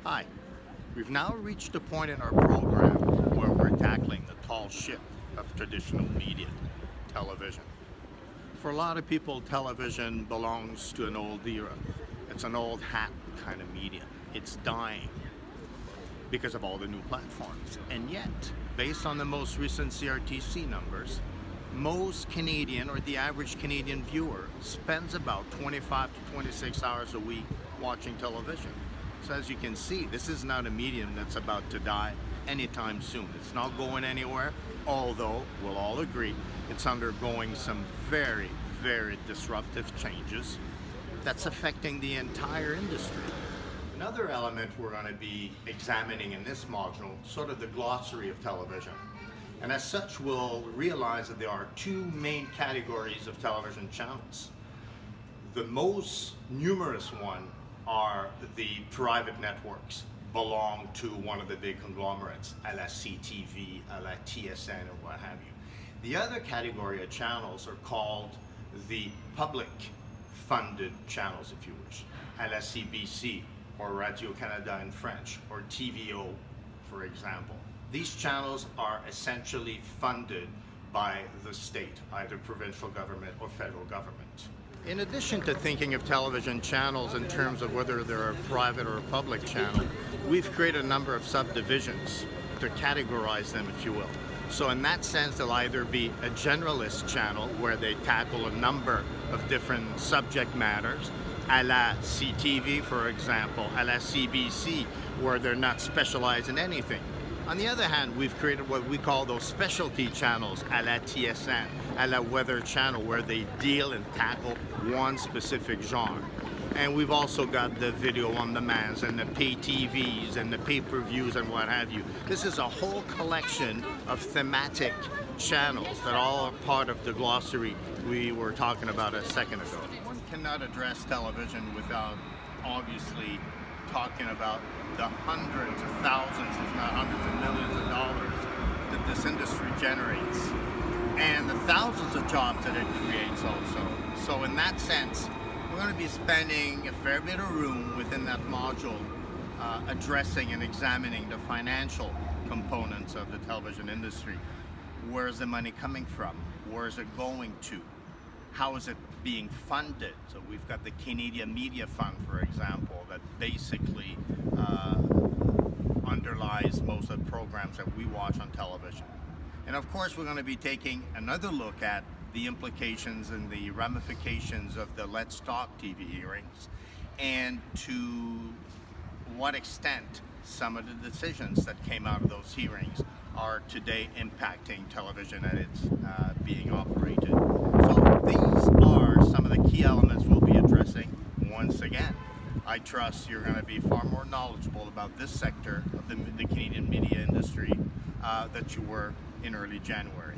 Hi, we've now reached a point in our program where we're tackling the tall ship of traditional media, television. For a lot of people, television belongs to an old era. It's an old hat kind of media. It's dying because of all the new platforms. And yet, based on the most recent CRTC numbers, most Canadian, or the average Canadian viewer, spends about 25 to 26 hours a week watching television. So as you can see, this is not a medium that's about to die anytime soon. It's not going anywhere, although we'll all agree it's undergoing some very, very disruptive changes that's affecting the entire industry. Another element we're going to be examining in this module, sort of the glossary of television. And as such, we'll realize that there are two main categories of television channels. The most numerous one are the private networks, belong to one of the big conglomerates, a la CTV, a la TSN, or what have you. The other category of channels are called the public funded channels, if you wish, a la CBC, or Radio-Canada in French, or TVO, for example. These channels are essentially funded by the state, either provincial government or federal government. In addition to thinking of television channels in terms of whether they're a private or a public channel, we've created a number of subdivisions to categorize them, if you will. So in that sense, they'll either be a generalist channel where they tackle a number of different subject matters, a la CTV, for example, a la CBC, where they're not specialized in anything. On the other hand, we've created what we call those specialty channels, a la TSN, a la Weather Channel, where they deal and tackle one specific genre. And we've also got the video on demands and the pay TVs and the pay-per-views and what have you. This is a whole collection of thematic channels that all are part of the glossary we were talking about a second ago. One cannot address television without obviously talking about the hundreds of thousands, if not hundreds of millions of dollars that this industry generates, and the thousands of jobs that it creates also. So in that sense, we're going to be spending a fair bit of room within that module addressing and examining the financial components of the television industry. Where is the money coming from? Where is it going to? How is it being funded? So we've got the Canadian Media Fund, for example, that basically underlies most of the programs that we watch on television. And of course, we're going to be taking another look at the implications and the ramifications of the Let's Talk TV hearings, and to what extent some of the decisions that came out of those hearings are today impacting television and it's being operated. So these are some of the key elements we'll be addressing. Once again, I trust you're going to be far more knowledgeable about this sector of the Canadian media industry that you were in early January.